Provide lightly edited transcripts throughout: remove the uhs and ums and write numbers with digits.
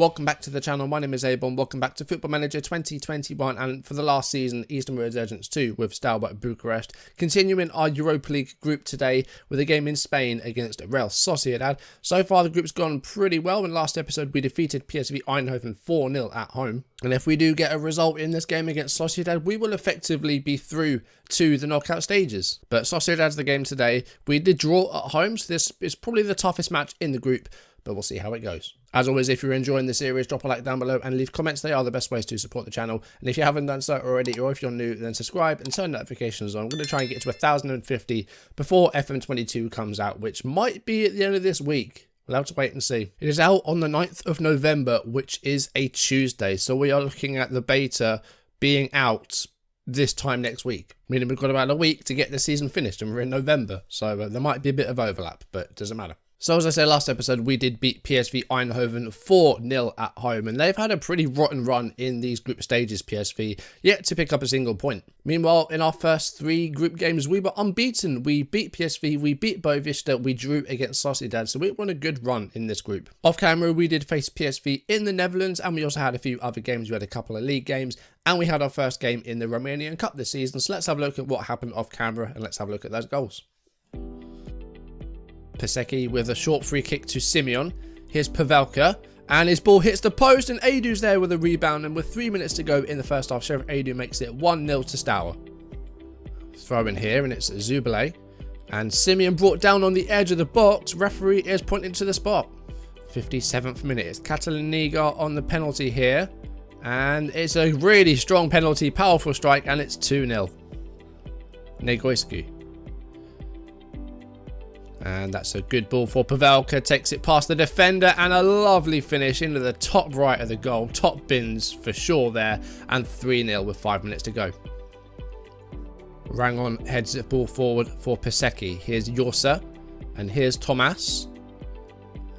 welcome back to the channel. My name is Abel and welcome back to Football Manager 2021 and for the last season, Eastern Resurgence 2 with Steaua Bucharest. Continuing our Europa League group today with a game in Spain against Real Sociedad. So far the group's gone pretty well. In last episode we defeated PSV Eindhoven 4-0 at home. And if we do get a result in this game against Sociedad, we will effectively be through to the knockout stages. But Sociedad's the game today. We did draw at home, so this is probably the toughest match in the group, but we'll see how it goes. As always, if you're enjoying the series, drop a like down below and leave comments. They are the best ways to support the channel. And if you haven't done so already, or if you're new, then subscribe and turn notifications on. I'm going to try and get to 1,050 before FM22 comes out, which might be at the end of this week. We'll have to wait and see. It is out on the 9th of November, which is a Tuesday. So we are looking at the beta being out this time next week. Meaning we've got about a week to get the season finished and we're in November. So there might be a bit of overlap, but it doesn't matter. So as I said last episode, we did beat PSV Eindhoven 4-0 at home, and they've had a pretty rotten run in these group stages, PSV, yet to pick up a single point. Meanwhile, in our first 3 group games, we were unbeaten. We beat PSV, we beat Boavista, we drew against Sociedad, so we won a good run in this group. Off camera, we did face PSV in the Netherlands, and we also had a few other games. We had a couple of league games, and we had our first game in the Romanian Cup this season, so let's have a look at what happened off camera, and let's have a look at those goals. Pasecki with a short free kick to Simeon. Here's Pavelka, and his ball hits the post, and Adu's there with a rebound, and with 3 minutes to go in the first half, Sheriff Adu makes it 1-0 to Steaua. Throw in here, and it's Zubale, and Simeon brought down on the edge of the box. Referee is pointing to the spot. 57th minute, it's Liga on the penalty here, and it's a really strong penalty, powerful strike, and it's 2-0. Negoiscu. And that's a good ball for Pavelka, takes it past the defender, and a lovely finish into the top right of the goal. Top bins for sure there, and 3-0 with 5 minutes to go. Rangon heads the ball forward for Pasecki. Here's Yorsa, and here's Thomas.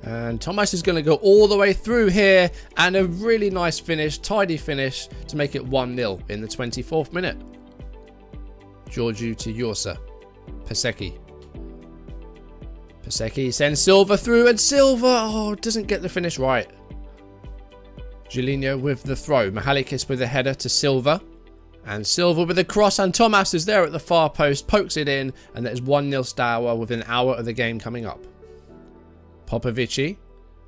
And Thomas is going to go all the way through here, and a really nice finish, tidy finish, to make it 1-0 in the 24th minute. Georgiou to Yorsa. Pasecki. Pasecki sends Silva through, and Silva, doesn't get the finish right. Julinho with the throw. Mihalikis with the header to Silva. And Silva with the cross, and Thomas is there at the far post, pokes it in, and that is 1-0 Steaua with an hour of the game coming up. Popovici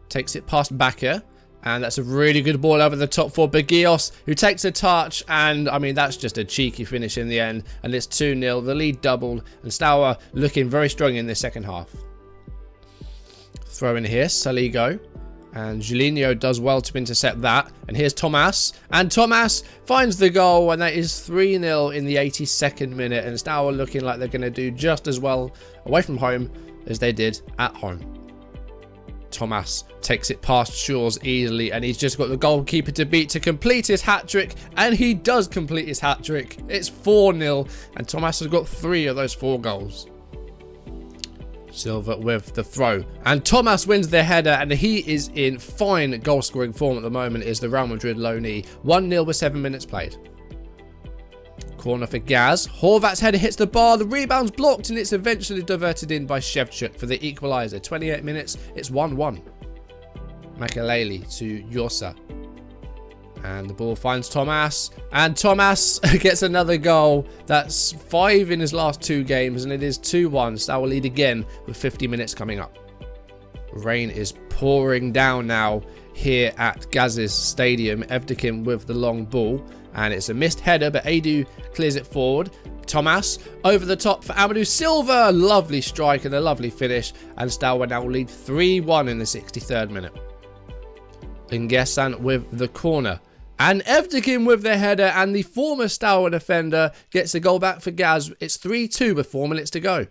takes it past Bakker, and that's a really good ball over the top for Bagios, who takes a touch, and I mean, that's just a cheeky finish in the end, and it's 2-0. The lead doubled, and Steaua looking very strong in the second half. Throw in here, Saligo, and Julinho does well to intercept that, and here's Thomas, and Thomas finds the goal, and that is 3-0 in the 82nd minute, and Steaua looking like they're going to do just as well away from home as they did at home. Thomas takes it past Shores easily, and he's just got the goalkeeper to beat to complete his hat-trick, and he does complete his hat-trick. It's 4-0, and Thomas has got 3 of those 4 goals. Silva with the throw, and Thomas wins the header, and he is in fine goal scoring form at the moment, is the Real Madrid loanee. 1-0 with 7 minutes played. Corner for Gaz. Horvat's header hits the bar, the rebound's blocked, and it's eventually diverted in by Shevchuk for the equaliser. 28 minutes, it's 1-1. Makelele to Yorsa. And the ball finds Thomas, and Thomas gets another goal. That's 5 in his last 2 games, and it is 2-1. Steaua lead again with 50 minutes coming up. Rain is pouring down now here at Gaz's stadium. Evdekin with the long ball, and it's a missed header, but Adu clears it forward. Thomas over the top for Amadou Silva. Lovely strike and a lovely finish, and Steaua now lead 3-1 in the 63rd minute. Ingesan with the corner. And Evdekin with the header, and the former Steaua defender gets a goal back for Gaz. It's 3-2 with 4 minutes to go.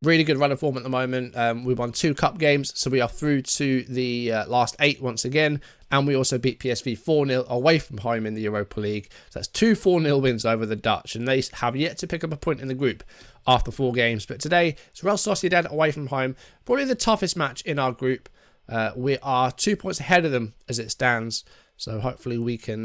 Really good run of form at the moment. We won 2 cup games, so we are through to the last 8 once again. And we also beat PSV 4-0 away from home in the Europa League. So that's 2 4-0 wins over the Dutch, and they have yet to pick up a point in the group after 4 games. But today, it's Real Sociedad away from home. Probably the toughest match in our group. We are 2 points ahead of them as it stands. So hopefully we can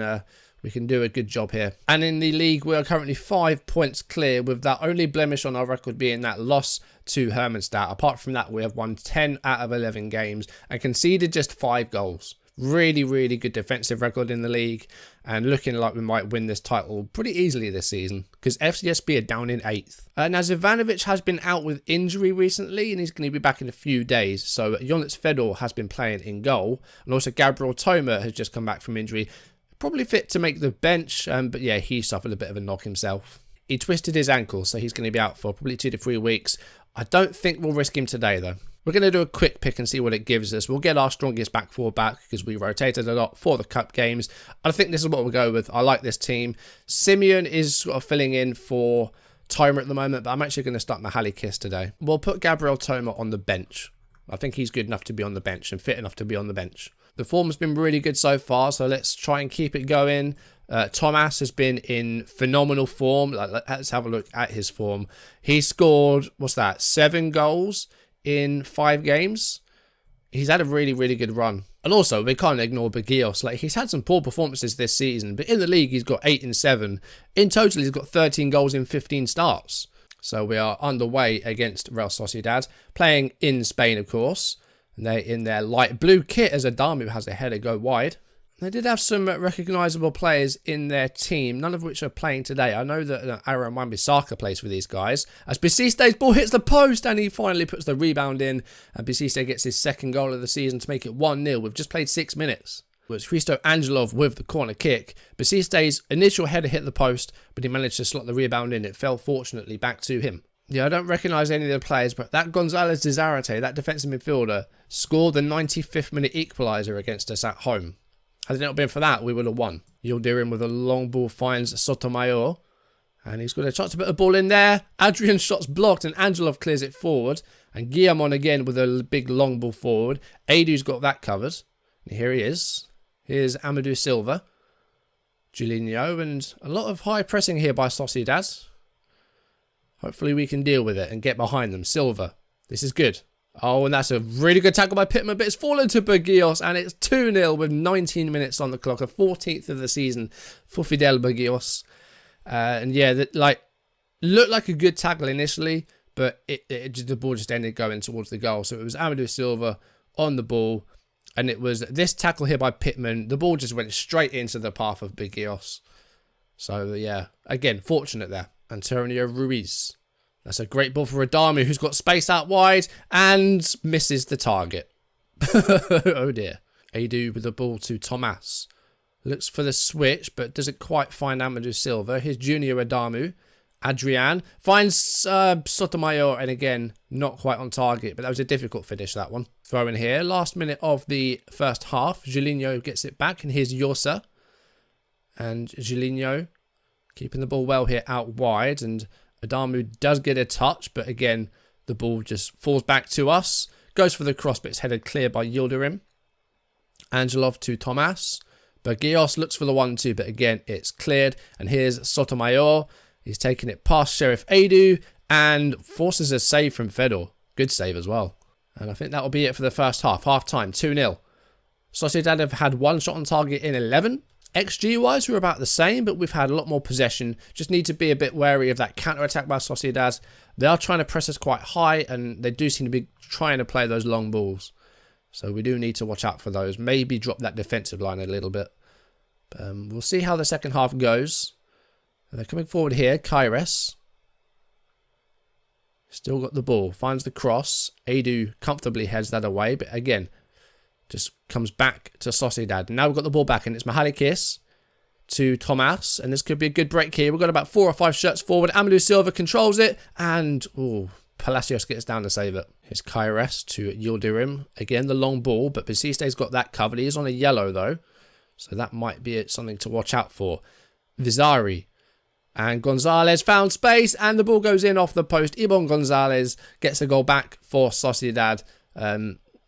do a good job here. And in the league, we are currently 5 points clear, with that only blemish on our record being that loss to Hermannstadt. Apart from that, we have won 10 out of 11 games and conceded just 5 goals. Really, really good defensive record in the league, and looking like we might win this title pretty easily this season because FCSB are down in 8th. Now, Zivanovic has been out with injury recently, and he's going to be back in a few days. So Jonitz Fedor has been playing in goal, and also Gabriel Toma has just come back from injury. Probably fit to make the bench, but yeah, he suffered a bit of a knock himself. He twisted his ankle, so he's going to be out for probably 2 to 3 weeks. I don't think we'll risk him today, though. We're going to do a quick pick and see what it gives us. We'll get our strongest back four back because we rotated a lot for the cup games. I think this is what we'll go with. I like this team. Simeon is sort of filling in for Toma at the moment, but I'm actually going to start Mihalikis today. We'll put Gabriel Toma on the bench. I think he's good enough to be on the bench and fit enough to be on the bench. The form's been really good so far, so let's try and keep it going. Thomas has been in phenomenal form. Let's have a look at his form. He scored, 7 goals in 5 games. He's had a really, really good run. And also, we can't ignore Bagios. He's had some poor performances this season, but in the league, he's got 8 and 7. In total, he's got 13 goals in 15 starts. So we are underway against Real Sociedad, playing in Spain, of course. And they're in their light blue kit as Adamu has a header go wide. They did have some recognisable players in their team, none of which are playing today. I know that Aaron Wan-Bissaka plays for these guys. As Bisiste's ball hits the post and he finally puts the rebound in. And Bisiste gets his second goal of the season to make it 1-0. We've just played 6 minutes. It was Hristo Angelov with the corner kick. Bisiste's initial header hit the post, but he managed to slot the rebound in. It fell fortunately back to him. Yeah, I don't recognise any of the players, but that Gonzalez de Zarate, that defensive midfielder, scored the 95th minute equaliser against us at home. Had it not been for that, we would have won. Yildirim with a long ball finds Sotomayor. And he's got a chance to put a ball in there. Adrian's shot's blocked and Angelov clears it forward. And Guillamon again with a big long ball forward. Adu's got that covered. And here he is. Here's Amadou Silva. Julinho. And a lot of high pressing here by Sociedad. Hopefully we can deal with it and get behind them. Silva. This is good. Oh, and that's a really good tackle by Pittman, but it's fallen to Bagios, and it's 2-0 with 19 minutes on the clock, a 14th of the season for Fidel Bagios. And yeah, looked like a good tackle initially, but the ball just ended going towards the goal. So it was Amadou Silva on the ball, and it was this tackle here by Pittman. The ball just went straight into the path of Bagios. So yeah, again, fortunate there. Antonio Ruiz. That's a great ball for Adamu, who's got space out wide and misses the target. Oh dear. Adu with the ball to Tomas. Looks for the switch, but doesn't quite find Amadou Silva. Here's Junior Adamu. Adrian finds Sotomayor, and again, not quite on target, but that was a difficult finish, that one. Throw in here. Last minute of the first half. Julinho gets it back, and here's Yosa. And Julinho keeping the ball well here out wide, and Adamu does get a touch, but again, the ball just falls back to us. Goes for the cross, but it's headed clear by Yildirim. Angelov to Tomas. Bagios looks for the 1-2, but again, it's cleared. And here's Sotomayor. He's taking it past Sheriff Adu and forces a save from Fedor. Good save as well. And I think that will be it for the first half. Half time, 2-0. Sociedad have had 1 shot on target in 11. XG-wise, we're about the same, but we've had a lot more possession. Just need to be a bit wary of that counter-attack by Sociedad. They are trying to press us quite high, and they do seem to be trying to play those long balls. So we do need to watch out for those. Maybe drop that defensive line a little bit. We'll see how the second half goes. They're coming forward here. Kairos. Still got the ball. Finds the cross. Adu comfortably heads that away, but again, just comes back to Sociedad. Now we've got the ball back, and it's Mihalikis to Tomas. And this could be a good break here. We've got about 4 or 5 shots forward. Amadou Silva controls it. And, Palacios gets down to save it. Here's Kairos to Yildirim. Again, the long ball, but Basiste's got that covered. He is on a yellow, though. So that might be something to watch out for. Vizari. And Gonzalez found space, and the ball goes in off the post. Ibon Gonzalez gets the goal back for Sociedad.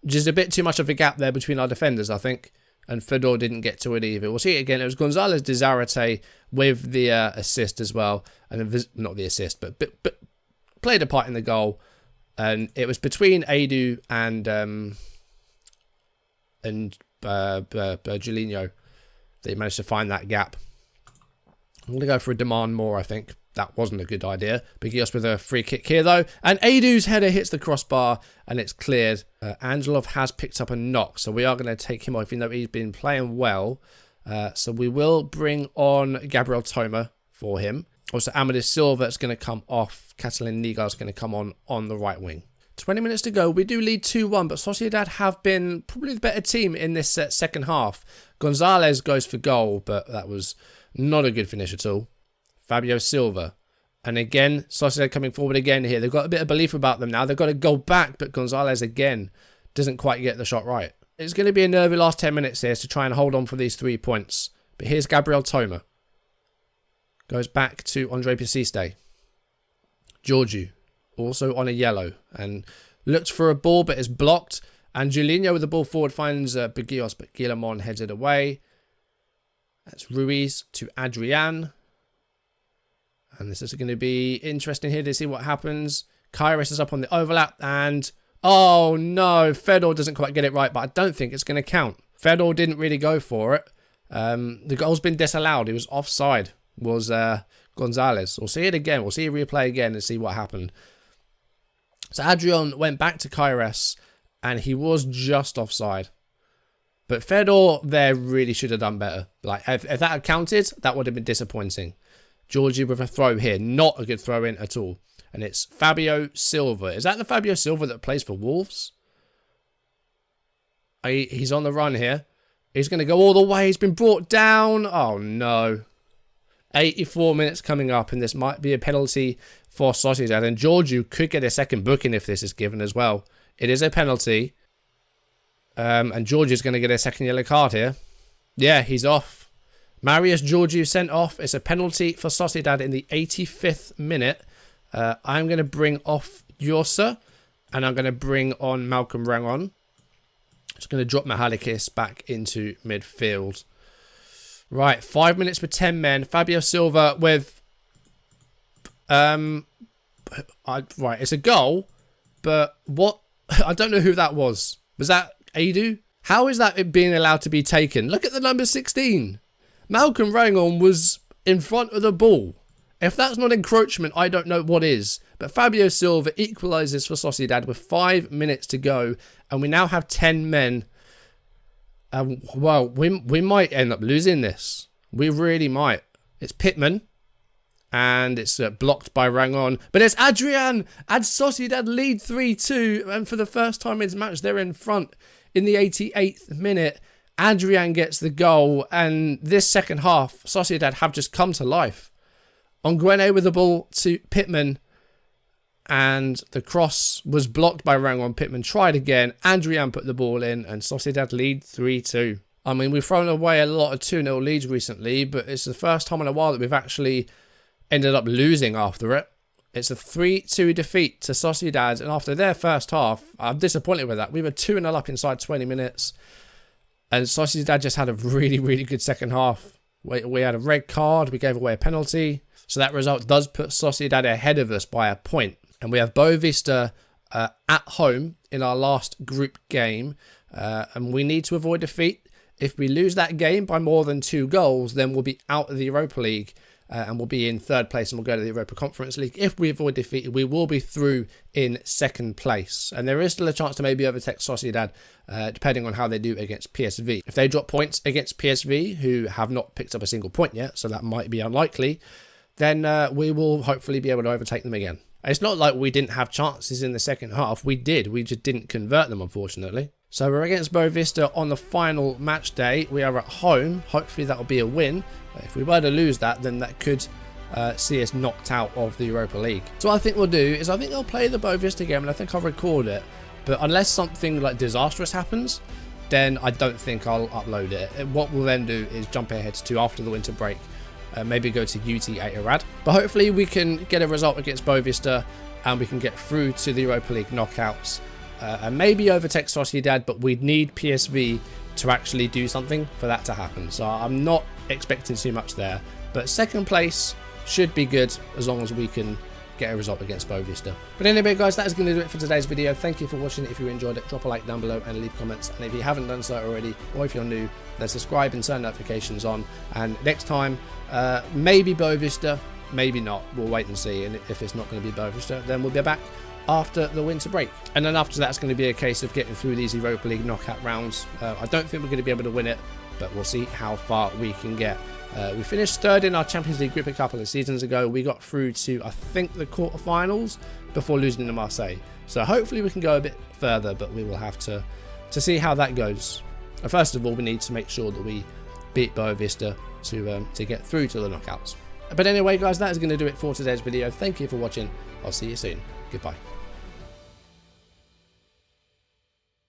Just a bit too much of a gap there between our defenders, I think. And Fedor didn't get to it either. We'll see it again. It was Gonzalez de Zarate with the assist as well. And not the assist, but played a part in the goal. And it was between Adu and Julinho that he managed to find that gap. I'm going to go for a demand more, I think. That wasn't a good idea. Bucharest with a free kick here, though. And Adu's header hits the crossbar, and it's cleared. Angelov has picked up a knock, so we are going to take him off, even though he's been playing well. So we will bring on Gabriel Toma for him. Also, Amadis Silva is going to come off. Catalin Liga is going to come on the right wing. 20 minutes to go. We do lead 2-1, but Sociedad have been probably the better team in this second half. Gonzalez goes for goal, but that was not a good finish at all. Fabio Silva. And again, Sociedad coming forward again here. They've got a bit of belief about them now. They've got to go back, but Gonzalez again doesn't quite get the shot right. It's going to be a nervy last 10 minutes here to try and hold on for these 3 points. But here's Gabriel Toma. Goes back to Andre Pisiste. Georgiou. Also on a yellow. And looks for a ball, but is blocked. And Julinho with the ball forward finds Bucharest, but Guillamon heads it away. That's Ruiz to Adrian. And this is going to be interesting here to see what happens. Kairos is up on the overlap. And, oh no, Fedor doesn't quite get it right, but I don't think it's going to count. Fedor didn't really go for it. The goal's been disallowed. He was offside, was Gonzalez. We'll see it again. We'll see a replay again and see what happened. So Adrian went back to Kairos, and he was just offside. But Fedor there really should have done better. Like, if that had counted, that would have been disappointing. Georgie with a throw here. Not a good throw in at all. And it's Fabio Silva. Is that the Fabio Silva that plays for Wolves? He's on the run here. He's going to go all the way. He's been brought down. Oh, no. 84 minutes coming up, and this might be a penalty for Sociedad. And Georgiou could get a second booking if this is given as well. It is a penalty. And Georgiou's going to get a second yellow card here. Yeah, he's off. Marius Georgiou sent off. It's a penalty for Sociedad in the 85th minute. I'm going to bring off Yorsa, and I'm going to bring on Malcolm Rangon. Just going to drop Mihalikis back into midfield. Right, 5 minutes with 10 men. Fabio Silva with... right, it's a goal, but what... I don't know who that was. Was that Adu? How is that being allowed to be taken? Look at the number 16. Malcolm Rangon was in front of the ball. If that's not encroachment, I don't know what is. But Fabio Silva equalises for Sociedad with 5 minutes to go. And we now have 10 men. Well, we might end up losing this. We really might. It's Pittman. And it's blocked by Rangon. But it's Adrian. And Sociedad lead 3-2. And for the first time in his match, they're in front in the 88th minute. Adrian gets the goal, and this second half, Sociedad have just come to life. Onguene with the ball to Pittman, and the cross was blocked by Rangon. Pittman tried again. Adrian put the ball in, and Sociedad lead 3-2. I mean, we've thrown away a lot of 2-0 leads recently, but it's the first time in a while that we've actually ended up losing after it. It's a 3-2 defeat to Sociedad, and after their first half, I'm disappointed with that. We were 2-0 up inside 20 minutes. And Sociedad just had a really, really good second half. We had a red card. We gave away a penalty. So that result does put Sociedad ahead of us by a point. And we have Boavista at home in our last group game. And we need to avoid defeat. If we lose that game by more than 2 goals, then we'll be out of the Europa League. And we'll be in 3rd place and we'll go to the Europa Conference League. If we avoid defeat, we will be through in 2nd place. And there is still a chance to maybe overtake Sociedad, depending on how they do against PSV. If they drop points against PSV, who have not picked up a single point yet, so that might be unlikely, then we will hopefully be able to overtake them again. It's not like we didn't have chances in the second half. We did. We just didn't convert them, unfortunately. So we're against Boavista on the final match day. We are at home. Hopefully that'll be a win. If we were to lose that, then that could see us knocked out of the Europa League. So what I think we'll do is I think I'll play the Boavista game, and I think I'll record it. But unless something like disastrous happens, then I don't think I'll upload it. What we'll then do is jump ahead to after the winter break, maybe go to UT8 Arad. But hopefully we can get a result against Boavista, and we can get through to the Europa League knockouts. And maybe overtake Sociedad, but we'd need PSV to actually do something for that to happen. So I'm not expecting too much there. But 2nd place should be good as long as we can get a result against Boavista. But anyway, guys, that is going to do it for today's video. Thank you for watching. If you enjoyed it, drop a like down below and leave comments. And if you haven't done so already, or if you're new, then subscribe and turn notifications on. And next time, maybe Boavista, maybe not. We'll wait and see. And if it's not going to be Boavista, then we'll be back after the winter break. And then after that, it's going to be a case of getting through these Europa League knockout rounds. I don't think we're going to be able to win it, but we'll see how far we can get. We finished third in our Champions League group a couple of seasons ago. We got through to, I think, the quarterfinals before losing to Marseille. So hopefully we can go a bit further, but we will have to see how that goes. First of all, we need to make sure that we beat Boavista to get through to the knockouts. But anyway, guys, that is going to do it for today's video. Thank you for watching. I'll see you soon. Goodbye.